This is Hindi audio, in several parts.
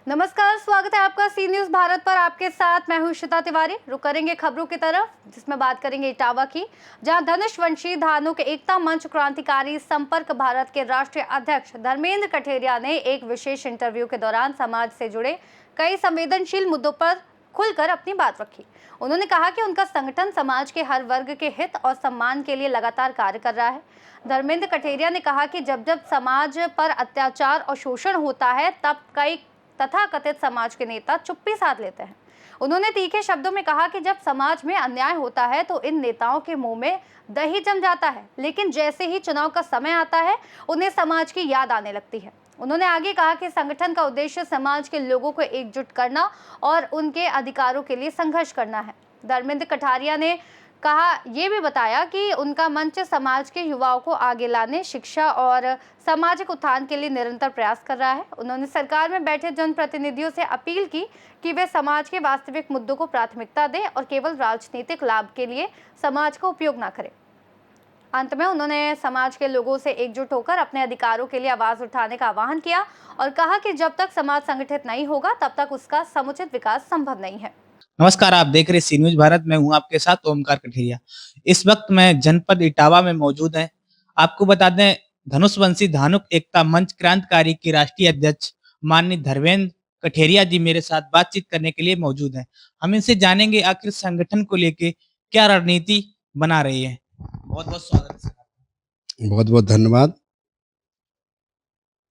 नमस्कार, स्वागत है आपका सी न्यूज भारत पर। आपके साथ मैं हूं श्वेता तिवारी। रुक करेंगे खबरों की तरफ, जिसमें बात करेंगे इटावा की, जहां धनुषवंशी धानुक एकता मंच क्रांतिकारी संपर्क भारत के राष्ट्रीय अध्यक्ष धर्मेंद्र कठेरिया ने एक विशेष इंटरव्यू के दौरान समाज से जुड़े कई संवेदनशील मुद्दों पर खुलकर अपनी बात रखी। उन्होंने कहा कि उनका संगठन समाज के हर वर्ग के हित और सम्मान के लिए लगातार कार्य कर रहा है। धर्मेंद्र कठेरिया ने कहा कि जब जब समाज पर अत्याचार और शोषण होता है, तब कई तथाकथित समाज के नेता चुप्पी साध लेते हैं। उन्होंने तीखे शब्दों में कहा कि जब समाज में अन्याय होता है तो इन नेताओं के मुंह में दही जम जाता है, लेकिन जैसे ही चुनाव का समय आता है उन्हें समाज की याद आने लगती है। उन्होंने आगे कहा कि संगठन का उद्देश्य समाज के लोगों को एकजुट करना और उनके अधिकारों के लिए संघर्ष करना है। धर्मेंद्र कठारिया ने कहा, ये भी बताया कि उनका मंच समाज के युवाओं को आगे लाने, शिक्षा और सामाजिक उत्थान के लिए निरंतर प्रयास कर रहा है। उन्होंने सरकार में बैठे जनप्रतिनिधियों से अपील की कि वे समाज के वास्तविक मुद्दों को प्राथमिकता दें और केवल राजनीतिक लाभ के लिए समाज का उपयोग न करें। अंत में उन्होंने समाज के लोगों से एकजुट होकर अपने अधिकारों के लिए आवाज उठाने का आह्वान किया और कहा कि जब तक समाज संगठित नहीं होगा तब तक उसका समुचित विकास संभव नहीं है। नमस्कार, आप देख रहे सी न्यूज भारत। मैं हूं आपके साथ ओमकार कठेरिया। इस वक्त मैं जनपद इटावा में मौजूद है। आपको बता दें, धनुषवंशी धानुक एकता मंच क्रांतिकारी के राष्ट्रीय अध्यक्ष माननीय धर्मेंद्र कठेरिया जी मेरे साथ बातचीत करने के लिए मौजूद हैं। हम इनसे जानेंगे आखिर संगठन को लेके क्या रणनीति बना रही है। बहुत बहुत स्वागत है। बहुत बहुत धन्यवाद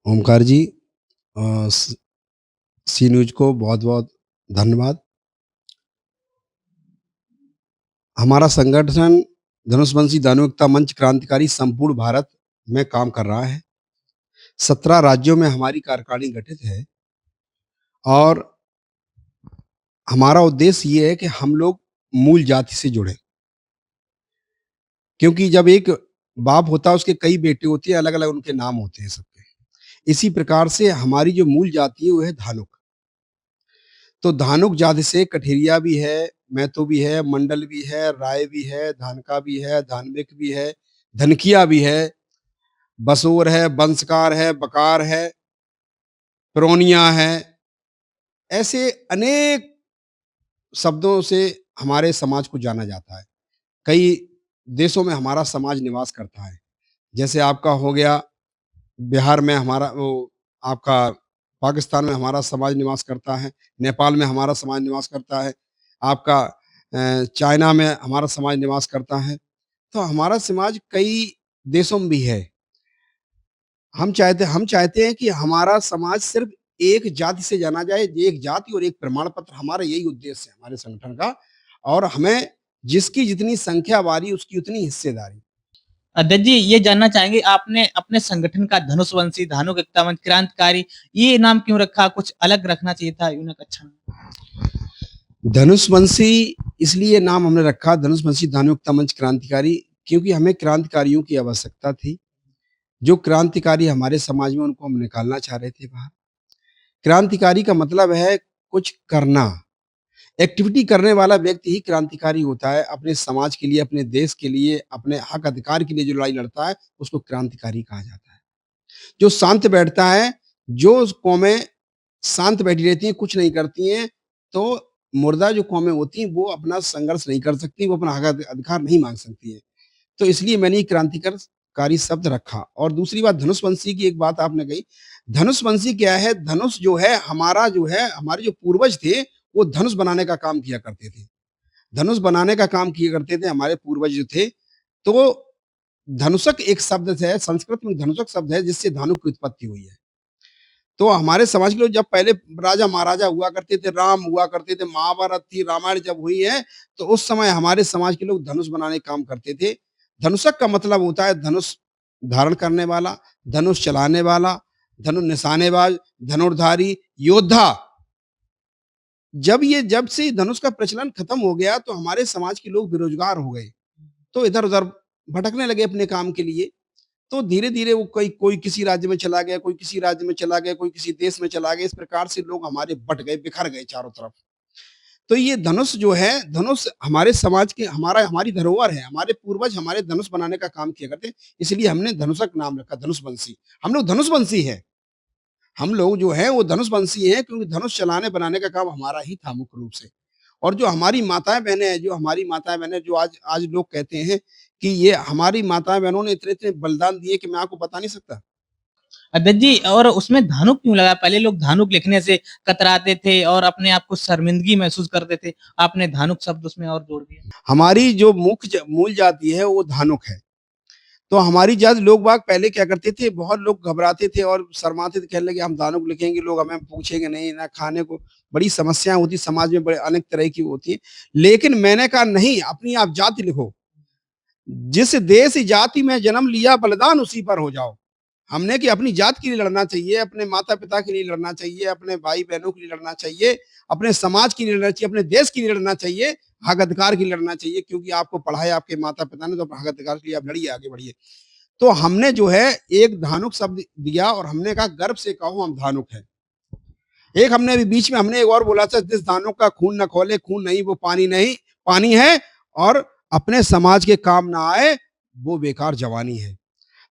ओमकार जी। सी न्यूज को बहुत बहुत धन्यवाद। हमारा संगठन धनुषवंशी धानुक एकता मंच क्रांतिकारी संपूर्ण भारत में काम कर रहा है। 17 राज्यों में हमारी कार्यकारिणी गठित है और हमारा उद्देश्य ये है कि हम लोग मूल जाति से जुड़े, क्योंकि जब एक बाप होता है उसके कई बेटे होते हैं, अलग अलग उनके नाम होते हैं सबके। इसी प्रकार से हमारी जो मूल जाति है वो है धानुक। तो धानुक जाति से कठेरिया भी है, महतो भी है, मंडल भी है, राय भी है, धानका भी है, धानविक भी है, धनकिया भी है, बसोर है, बंसकार है, बकार है, प्रोनिया है। ऐसे अनेक शब्दों से हमारे समाज को जाना जाता है। कई देशों में हमारा समाज निवास करता है। जैसे आपका हो गया बिहार में, हमारा वो आपका पाकिस्तान में हमारा समाज निवास करता है, नेपाल में हमारा समाज निवास करता है, आपका चाइना में हमारा समाज निवास करता है। तो हमारा समाज कई देशों में भी है। हम चाहते हैं कि हमारा समाज सिर्फ एक जाति से जाना जाए, एक जाति और एक प्रमाण पत्र। हमारा यही उद्देश्य है हमारे संगठन का, और हमें जिसकी जितनी संख्या बारी उसकी उतनी हिस्सेदारी। अध्यक्ष जी, ये जानना चाहेंगे, आपने अपने संगठन का धनुषवंशी धानुक एकता मंच क्रांतिकारी ये नाम क्यों रखा? कुछ अलग रखना चाहिए था। अच्छा धनुषवंशी इसलिए नाम हमने रखा धनुषवंशी धानुक एकता मंच क्रांतिकारी, क्योंकि हमें क्रांतिकारियों की आवश्यकता थी। जो क्रांतिकारी हमारे समाज में, उनको हम निकालना चाह रहे थे बाहर। क्रांतिकारी का मतलब है कुछ करना, एक्टिविटी करने वाला व्यक्ति ही क्रांतिकारी होता है। अपने समाज के लिए, अपने देश के लिए, अपने हक अधिकार के लिए जो लड़ाई लड़ता है उसको क्रांतिकारी कहा जाता है। जो शांत बैठता है, जो कौमें शांत बैठी रहती हैं, कुछ नहीं करती हैं, तो मुर्दा जो कौमें होती हैं वो अपना संघर्ष नहीं कर सकती, वो अपना हक अधिकार नहीं मांग सकती है। तो इसलिए मैंने क्रांतिकारी शब्द रखा। और दूसरी बात, धनुषवंशी की एक बात आपने कही। धनुषवंशी क्या है? धनुष जो है हमारा, जो है हमारे जो पूर्वज थे वो धनुष बनाने का काम किया करते थे। धनुष बनाने का काम किया करते थे हमारे पूर्वज जो थे। तो धनुषक एक शब्द है, संस्कृत में धनुषक शब्द है, जिससे धानुक की उत्पत्ति हुई है। तो हमारे समाज के लोग जब पहले राजा महाराजा हुआ करते थे, राम हुआ करते थे, महाभारत थी, रामायण जब हुई है, तो उस समय हमारे समाज के लोग धनुष बनाने का काम करते थे। धनुषक का मतलब होता है धनुष धारण करने वाला, धनुष चलाने वाला, धनुष निशानेबाज, धनुर्धारी, योद्धा। जब से धनुष का प्रचलन खत्म हो गया तो हमारे समाज के लोग बेरोजगार हो गए, तो इधर उधर भटकने लगे अपने काम के लिए। तो धीरे धीरे वो कोई किसी राज्य में चला गया, कोई किसी राज्य में चला गया, कोई किसी देश में चला गया। इस प्रकार से लोग हमारे बट गए, बिखर गए चारों तरफ। तो ये धनुष जो है, धनुष हमारे समाज के हमारी धरोहर है। हमारे पूर्वज हमारे धनुष बनाने का काम किया करते हैं, इसलिए हमने धनुषक नाम रखा, धनुषवंशी। हम लोग धनुषवंशी हैं। हम लोग जो हैं वो धनुषवंशी हैं, क्योंकि धनुष चलाने बनाने का काम हमारा ही था मुख्य रूप से। और जो हमारी माताएँ-बहनें हैं, जो हमारी माताएँ-बहनें जो आज आज लोग कहते हैं कि ये हमारी माताएँ-बहनों ने इतने-इतने बलिदान दिए कि मैं आपको बता नहीं सकता। अध्यक्ष जी, और उसमें धानुक क्यों लगा? पहले लोग धानुक लिखने से कतराते थे और अपने आप को शर्मिंदगी महसूस करते थे। आपने धानुक शब्द उसमें और जोड़ दिया। हमारी जो मूल जाति है वो धानुक है। तो हमारी जाति लोग-बाग पहले क्या करते थे, बहुत लोग घबराते थे और शर्माते थे, कहने लगे हम दानुक लिखेंगे, लोग हमें पूछेंगे नहीं, ना खाने को बड़ी समस्याएँ होती समाज में, बड़े अनेक तरह की होती हैं। लेकिन मैंने कहा नहीं, अपनी आप जाति लिखो। जिस देश जाति में जन्म लिया बलिदान उसी पर हो जाओ। हमने कि अपनी जात के लिए लड़ना चाहिए, अपने माता-पिता के लिए लड़ना चाहिए, अपने भाई-बहनों के लिए लड़ना चाहिए, अपने समाज के लिए लड़ना चाहिए, अपने देश के लिए लड़ना चाहिए, हक अधिकार के लिए लड़ना चाहिए, क्योंकि आपको पढ़ाया आपके माता-पिता ने, तो हक अधिकार के लिए आप लड़िए, आगे बढ़िए। तो हमने जो है एक धानुक शब्द दिया और हमने कहा गर्व से कहो हम धानुक हैं। एक हमने अभी बीच में हमने एक और बोला था, जिस धानुक का खून न खौले, खून नहीं वो पानी नहीं, पानी है और अपने समाज के काम ना आए वो बेकार जवानी है।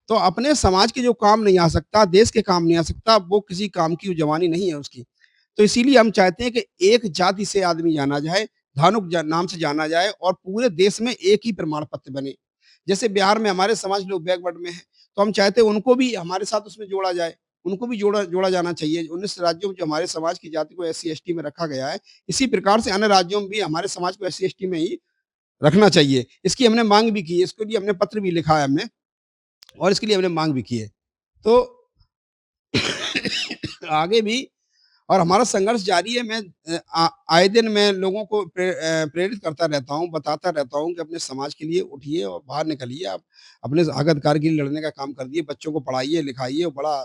तो अपने समाज के जो काम नहीं आ सकता, देश के काम नहीं आ सकता, वो किसी काम की जवानी नहीं है उसकी। तो इसीलिए हम चाहते हैं कि एक जाति से आदमी जाना जाए, धानुक नाम से जाना जाए और पूरे देश में एक ही प्रमाण पत्र बने। जैसे बिहार में हमारे समाज लोग बैकवर्ड में हैं, तो हम चाहते हैं उनको भी हमारे साथ उसमें जोड़ा जाए, उनको भी जोड़ा जोड़ा जाना चाहिए। 19 राज्यों में जो हमारे समाज की जाति को एससी-एसटी में रखा गया है, इसी प्रकार से अन्य राज्यों में भी हमारे समाज को एससी-एसटी में ही रखना चाहिए। इसकी हमने माँग भी की है, इसके लिए हमने पत्र भी लिखा है हमने और इसके लिए हमने माँग भी की है। तो आगे भी और हमारा संघर्ष जारी है। मैं आए दिन मैं लोगों को प्रेरित करता रहता हूँ, बताता रहता हूँ कि अपने समाज के लिए उठिए और बाहर निकलिए। आप अपने हक अधिकार के लिए लड़ने का काम कर दिए, बच्चों को पढ़ाइए, लिखाइए और बड़ा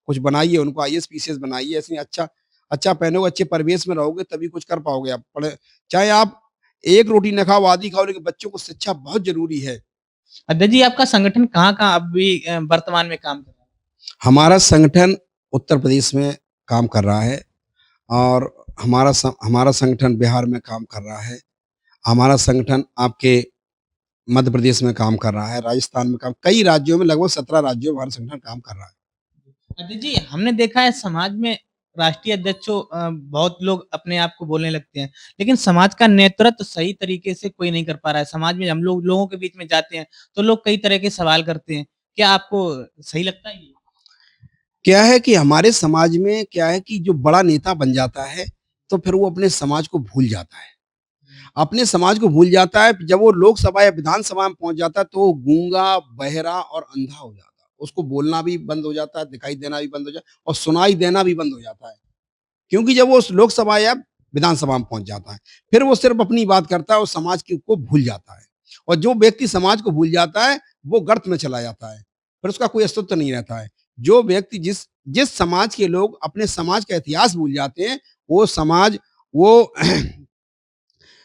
कुछ बनाइए, उनको आईएएस, पीसीएस बनाइए। ऐसे अच्छा अच्छा पहनोगे, अच्छे परिवेश में रहोगे तभी कुछ कर पाओगे आप। चाहे आप एक रोटी ना खाओ, आधी खाओ, लेकिन बच्चों को शिक्षा बहुत ज़रूरी है। अध्यक्ष जी, आपका संगठन कहाँ-कहाँ अभी वर्तमान में काम कर रहा है? हमारा संगठन उत्तर प्रदेश में काम कर रहा है और हमारा संगठन बिहार में काम कर रहा है। हमारा संगठन आपके मध्य प्रदेश में काम कर रहा है, राजस्थान में काम, कई राज्यों में, लगभग 17 राज्यों में हमारा संगठन काम कर रहा है। अध्यक्ष जी, हमने देखा है समाज में राष्ट्रीय अध्यक्षों बहुत लोग अपने आप को बोलने लगते हैं, लेकिन समाज का नेतृत्व सही तरीके से कोई नहीं कर पा रहा है। समाज में हम लोगों के बीच में जाते हैं, तो लोग कई तरह के सवाल करते हैं। क्या आपको सही लगता है ये? क्या है कि हमारे समाज में क्या है कि जो बड़ा नेता बन जाता है, तो फिर वो अपने समाज को भूल जाता है। अपने समाज को भूल जाता है, जब वो लोकसभा या विधानसभा में पहुँच जाता है, तो वो गूंगा, बहरा और अंधा हो जाता है। उसको बोलना भी बंद हो जाता है, दिखाई देना भी बंद हो जाता है और सुनाई देना भी बंद हो जाता है। क्योंकि जब वो उस लोकसभा या विधानसभा में पहुँच जाता है, फिर वो सिर्फ़ अपनी बात करता है और समाज की को भूल जाता है। और जो व्यक्ति समाज को भूल जाता है, वो गर्त में चला जाता है, फिर उसका कोई अस्तित्व नहीं रहता है। जो व्यक्ति जिस जिस समाज के लोग अपने समाज का इतिहास भूल जाते हैं, वो समाज वो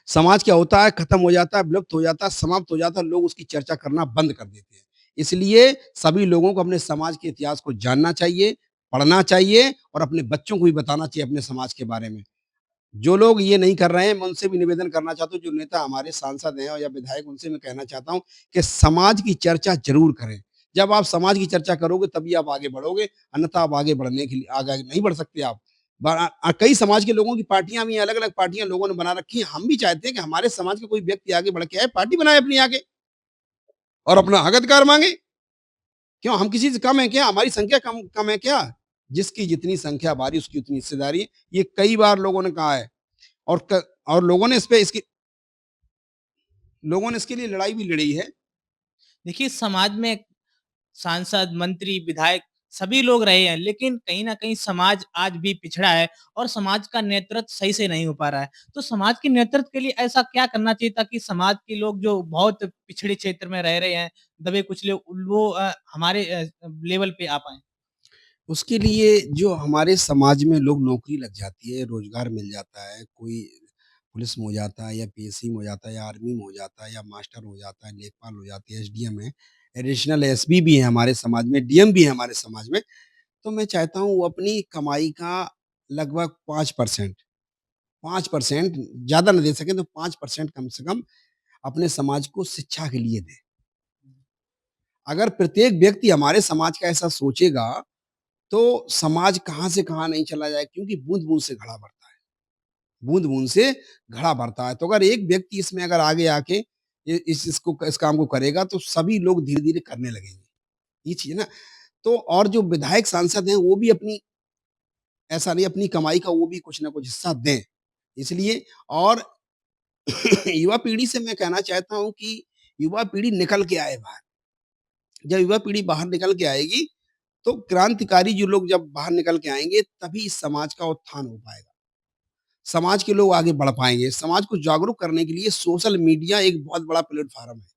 समाज क्या होता है, खत्म हो जाता है, विलुप्त हो जाता है, समाप्त हो जाता है, लोग उसकी चर्चा करना बंद कर देते हैं। इसलिए सभी लोगों को अपने समाज के इतिहास को जानना चाहिए, पढ़ना चाहिए और अपने बच्चों को भी बताना चाहिए अपने समाज के बारे में। जो लोग ये नहीं कर रहे हैं, मैं उनसे भी निवेदन करना चाहता हूँ, जो नेता हमारे सांसद हैं या विधायक, उनसे मैं कहना चाहता हूँ कि समाज की चर्चा ज़रूर करें। जब आप समाज की चर्चा करोगे तभी आप आगे बढ़ोगे, अन्यथा आप आगे बढ़ने के लिए आगे नहीं बढ़ सकते आप। कई समाज के लोगों की पार्टियाँ भी हैं, अलग-अलग पार्टियाँ लोगों ने बना रखी हैं। हम भी चाहते हैं कि हमारे समाज का कोई व्यक्ति आगे बढ़ के आए, पार्टी बनाए अपनी आगे और अपना हक अधिकार माँगे। क्यों हम किसी से कम हैं क्या? हमारी संख्या कम कम है क्या? जिसकी जितनी संख्या भारी उसकी उतनी हिस्सेदारी। ये कई बार लोगों ने कहा है और और लोगों ने इसके लिए लड़ाई भी लड़ी है। देखिए, समाज में सांसद, मंत्री, विधायक सभी लोग रहे हैं, लेकिन कहीं न कहीं समाज आज भी पिछड़ा है और समाज का नेतृत्व सही से नहीं हो पा रहा है। तो समाज के नेतृत्व के लिए ऐसा क्या करना चाहिए ताकि समाज के लोग जो बहुत पिछड़े क्षेत्र में रह रहे हैं, दबे-कुचले वो हमारे लेवल पे आ पाएँ? उसके लिए जो हमारे समाज में लोग नौकरी लग जाती है, रोज़गार मिल जाता है, कोई पुलिस में हो जाता है या पीएससी में हो जाता है या आर्मी में हो जाता है या मास्टर हो जाता है, लेखपाल हो जाती है, एसडीएम है, एडिशनल एसपी भी है हमारे समाज में, डीएम भी है हमारे समाज में। तो मैं चाहता हूँ वो अपनी कमाई का लगभग 5% 5% ज़्यादा न दे सकें तो 5% कम से कम अपने समाज को शिक्षा के लिए दें। अगर प्रत्येक व्यक्ति हमारे समाज का ऐसा सोचेगा, तो समाज कहाँ से कहाँ नहीं चला जाए, क्योंकि बूँद-बूँद से घड़ा भरता है। बूँद-बूँद से घड़ा भरता है। तो अगर एक व्यक्ति इसमें अगर आगे आके इस काम को करेगा, तो सभी लोग धीरे-धीरे करने लगेंगे। ये चीज़ है ना। तो और जो विधायक सांसद हैं, वो भी अपनी ऐसा नहीं, अपनी कमाई का वो भी कुछ ना कुछ हिस्सा दें। इसलिए और युवा पीढ़ी से मैं कहना चाहता हूँ कि युवा पीढ़ी निकल के आए बाहर। जब युवा पीढ़ी बाहर निकल के आएगी, तो क्रांतिकारी जो लोग जब बाहर निकल के आएँगे, तभी इस समाज का उत्थान हो पाएगा। समाज के लोग आगे बढ़ पाएँगे। समाज को जागरूक करने के लिए सोशल मीडिया एक बहुत बड़ा प्लेटफ़ॉर्म है।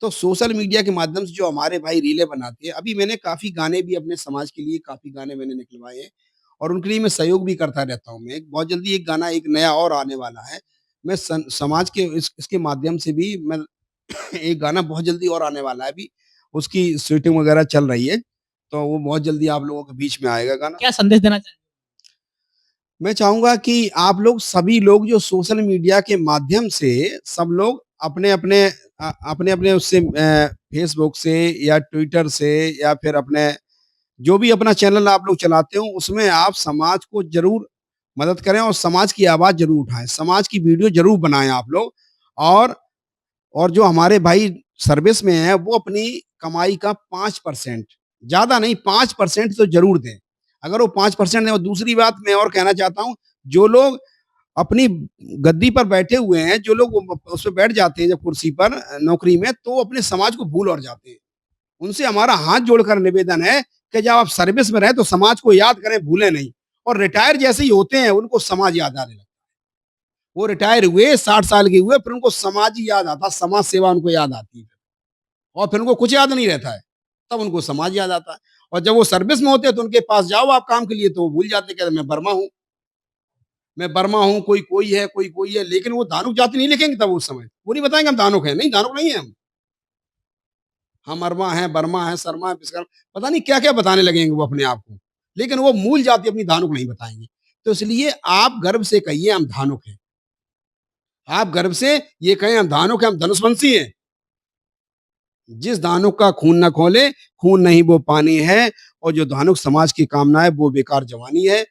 तो सोशल मीडिया के माध्यम से जो हमारे भाई रीलें बनाते हैं, अभी मैंने काफ़ी गाने भी अपने समाज के लिए काफ़ी गाने मैंने निकलवाए हैं और उनके लिए मैं सहयोग भी करता रहता हूँ। मैं एक बहुत जल्दी एक गाना एक नया और आने वाला है। मैं सन समाज के इसके माध्यम से भी मैं एक गाना बहुत जल्दी और आने वाला है अभी, उसकी शूटिंग वगैरह चल रही है, तो वो बहुत जल्दी आप लोगों के बीच में आएगा गाना। क्या संदेश देना चाहेंगे? मैं चाहूँगा कि आप लोग सभी लोग जो सोशल मीडिया के माध्यम से सब लोग अपने-अपने अपने-अपने उससे फ़ेसबुक से या ट्विटर से या फिर अपने जो भी अपना चैनल आप लोग चलाते हो, उसमें आप समाज को ज़रूर मदद करें और समाज की आवाज़ ज़रूर उठाएँ। समाज की वीडियो ज़रूर बनाएँ आप लोग और जो हमारे भाई सर्विस में हैं, वो अपनी कमाई का 5% ज़्यादा नहीं 5% तो ज़रूर दें। अगर वो 5% दें और दूसरी बात मैं और कहना चाहता हूँ, जो लोग अपनी गद्दी पर बैठे हुए हैं, जो लोग वो उस पे बैठ जाते हैं जब कुर्सी पर नौकरी में, तो वो अपने समाज को भूल और जाते हैं। उनसे हमारा हाथ जोड़कर निवेदन है कि जब आप सर्विस में रहें, तो समाज को याद करें, भूलें नहीं और रिटायर जैसे ही होते हैं, उनको समाज याद आने लगता है। वो रिटायर हुए, 60 साल के हुए, फिर उनको समाज ही याद आता है, समाज सेवा उनको याद आती है और फिर उनको कुछ याद नहीं रहता है, तब उनको समाज याद आता है और जब वो सर्विस में होते हैं, तो उनके पास जाओ आप काम के लिए, तो वो भूल जाते हैं, कहते मैं बर्मा हूँ, कोई कोई है, कोई कोई है, लेकिन वो धानुक जाति नहीं लिखेंगे तब उस समय। वो नहीं बताएँगे हम धानुक हैं, नहीं धानुक नहीं है हम। हम अरमा हैं, बर्मा हैं, शर्मा हैं, विश्वकर्मा पता नहीं क्या-क्या बताने लगेंगे वो अपने आप को। लेकिन वो मूल जाति अपनी धानुक नहीं बताएँगे। तो इसलिए आप गर्व से कहिए हम धानुक हैं। आप गर्व से ये कहें हम धानुक हैं, हम धनुषवंशी हैं। जिस धानुक का खून न खौले, खून नहीं वो पानी है और जो धानुक समाज की कामना है वो बेकार जवानी है।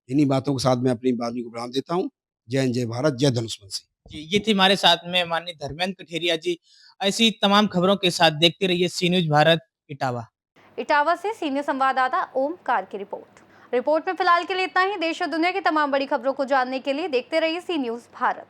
इन्हीं बातों के साथ मैं अपनी वाणी को विराम देता हूँ। जय हिंद, जय भारत, जय धनुषवंशी। जी, ये थी हमारे साथ में माननीय धर्मेंद्र कठेरिया जी। ऐसी तमाम खबरों के साथ देखते रहिए सी न्यूज़ भारत, इटावा। इटावा से सीनियर संवाददाता ओमकार की रिपोर्ट में फिलहाल के लिए इतना ही। देश और दुनिया की तमाम बड़ी खबरों को जानने के लिए देखते रहिए सी न्यूज़ भारत।